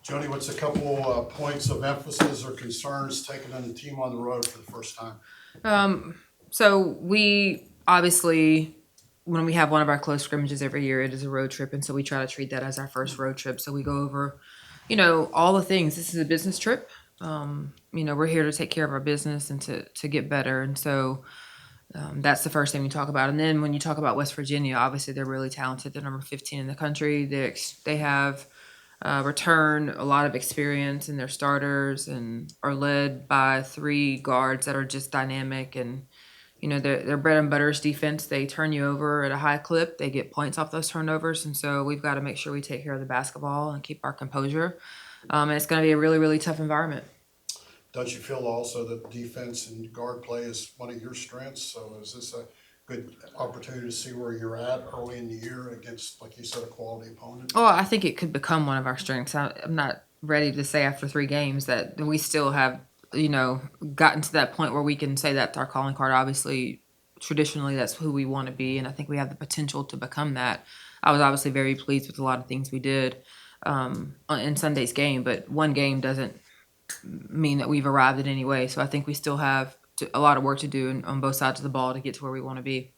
Joni, what's a couple points of emphasis or concerns taking on the team on the road for the first time? So we obviously, when we have one of our close scrimmages every year, it is a road trip, and so we try to treat that as our first road trip. So we go over, all the things. This is a business trip. We're here to take care of our business and to get better, and so that's the first thing we talk about. And then when you talk about West Virginia, obviously they're really talented. They're number 15 in the country. They have return a lot of experience in their starters and are led by three guards that are just dynamic. And their bread and butter is defense. They turn you over at a high clip. They get points off those turnovers, and so we've got to make sure we take care of the basketball and keep our composure. And it's going to be a really, really tough environment. Don't you feel also that defense and guard play is one of your strengths? So is this a good opportunity to see where you're at early in the year against, like you said, a quality opponent? Oh, I think it could become one of our strengths. I'm not ready to say after 3 games that we still have, gotten to that point where we can say that's our calling card. Obviously, traditionally, that's who we want to be, and I think we have the potential to become that. I was obviously very pleased with a lot of things we did in Sunday's game, but one game doesn't mean that we've arrived in any way. So I think we still have a lot of work to do on both sides of the ball to get to where we want to be.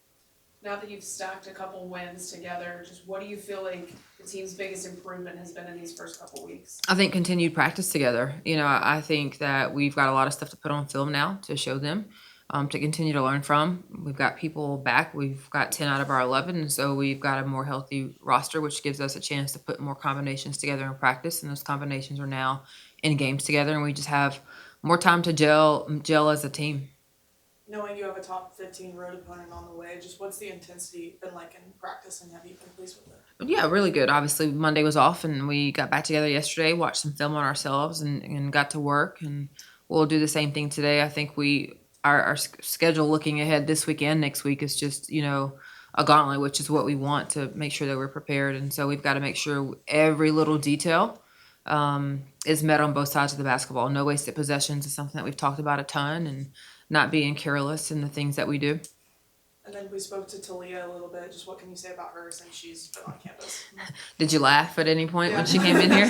Now that you've stacked a couple wins together, just what do you feel like the team's biggest improvement has been in these first couple weeks? I think continued practice together. I think that we've got a lot of stuff to put on film now to show them, to continue to learn from. We've got people back. We've got 10 out of our 11, and so we've got a more healthy roster, which gives us a chance to put more combinations together in practice, and those combinations are now in games together, and we just have more time to gel as a team. Knowing you have a top 15 road opponent on the way, just what's the intensity been like in practice, and have you been pleased with it? Yeah, really good. Obviously, Monday was off, and we got back together yesterday, watched some film on ourselves, and got to work. And we'll do the same thing today. I think our schedule looking ahead this weekend, next week is just a gauntlet, which is what we want to make sure that we're prepared. And so we've got to make sure every little detail is met on both sides of the basketball. No wasted possessions is something that we've talked about a ton, and not being careless in the things that we do. And then we spoke to Talia a little bit. Just what can you say about her since she's been on campus? Did you laugh at any point when she came in here?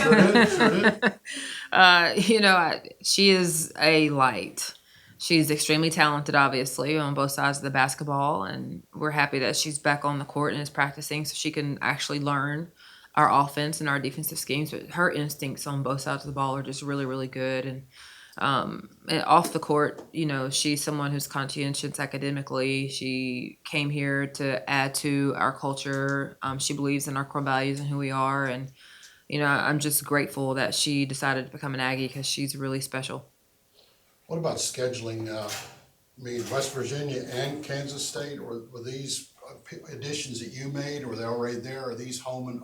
She is a light. She's extremely talented, obviously, on both sides of the basketball, and we're happy that she's back on the court and is practicing so she can actually learn our offense and our defensive schemes. But her instincts on both sides of the ball are just really, really good. And off the court, she's someone who's conscientious academically. She came here to add to our culture. She believes in our core values and who we are. And, I'm just grateful that she decided to become an Aggie because she's really special. What about scheduling? West Virginia and Kansas State, or were these additions that you made, or were they already there? Are these home?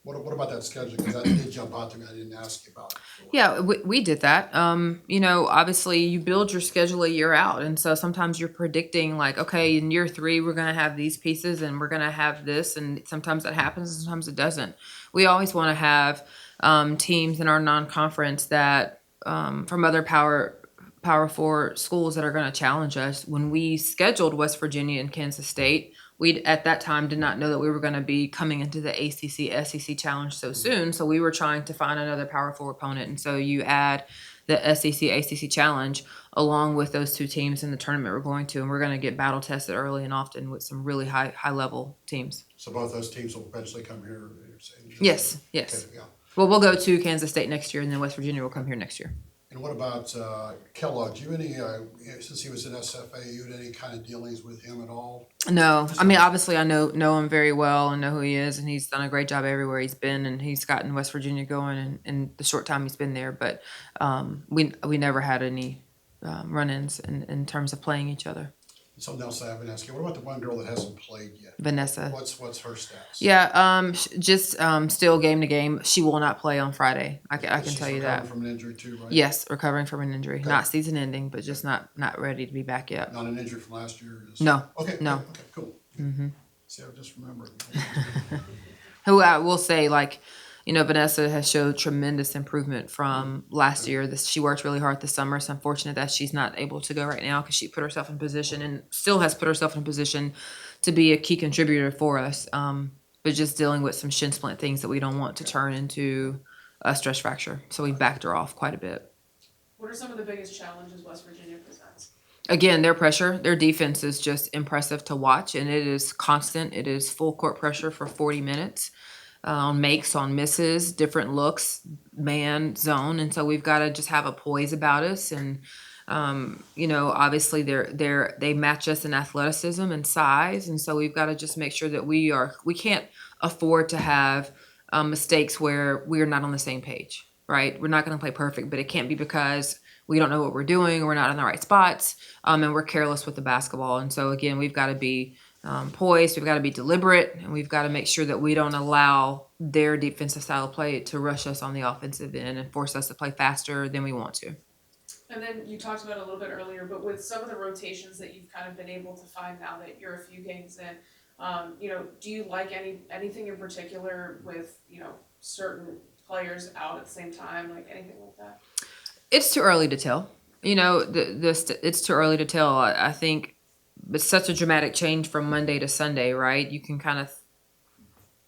What about that schedule? Because that did jump out to me. I didn't ask you about it. Yeah, we did that. Obviously you build your schedule a year out. And so sometimes you're predicting like, okay, in year 3, we're going to have these pieces and we're going to have this. And sometimes that happens and sometimes it doesn't. We always want to have teams in our non-conference that from other Power 4 schools that are going to challenge us. When we scheduled West Virginia and Kansas State, we at that time did not know that we were going to be coming into the ACC SEC challenge so soon. So we were trying to find another Power 4 opponent. And so you add the SEC ACC challenge along with those 2 teams in the tournament we're going to, and we're going to get battle tested early and often with some really high level teams. So both those teams will eventually come here. Yes. Okay, yeah. Well, we'll go to Kansas State next year, and then West Virginia will come here next year. And what about Kellogg? Do you any, since he was in SFA, you had any kind of dealings with him at all? No, I mean, obviously I know him very well and know who he is, and he's done a great job everywhere he's been, and he's gotten West Virginia going in the short time he's been there. But we never had any run-ins in terms of playing each other. Something else I haven't asked you. What about the one girl that hasn't played yet? Vanessa. What's her status? Yeah, just still game to game. She will not play on Friday. I can tell you that. She's recovering from an injury too, right? Yes, recovering from an injury. Okay. Not season ending, but just not ready to be back yet. Not an injury from last year? No. Okay, no. Okay, cool. Mm-hmm. See, I just remembered. Who I will say, Vanessa has showed tremendous improvement from last year. She worked really hard this summer. It's unfortunate that she's not able to go right now because she put herself in position and still has put herself in position to be a key contributor for us. But just dealing with some shin splint things that we don't want to turn into a stress fracture. So we backed her off quite a bit. What are some of the biggest challenges West Virginia presents? Again, their pressure, their defense is just impressive to watch, and it is constant. It is full court pressure for 40 minutes on makes, on misses, different looks, man, zone, and so we've got to just have a poise about us. And obviously they match us in athleticism and size, and so we've got to just make sure that we can't afford to have mistakes where we are not on the same page. Right? We're not going to play perfect, but it can't be because we don't know what we're doing, we're not in the right spots, and we're careless with the basketball. And so again, we've got to be poised, we've got to be deliberate, and we've got to make sure that we don't allow their defensive style of play to rush us on the offensive end and force us to play faster than we want to. And then you talked about it a little bit earlier, but with some of the rotations that you've kind of been able to find now that you're a few games in, do you like anything in particular with, certain players out at the same time, like anything like that? It's too early to tell. It's too early to tell. I think it's such a dramatic change from Monday to Sunday, right? You can kind of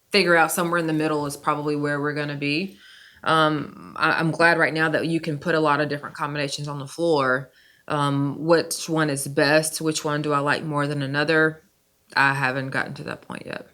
figure out somewhere in the middle is probably where we're going to be. I'm glad right now that you can put a lot of different combinations on the floor. Which one is best? Which one do I like more than another? I haven't gotten to that point yet.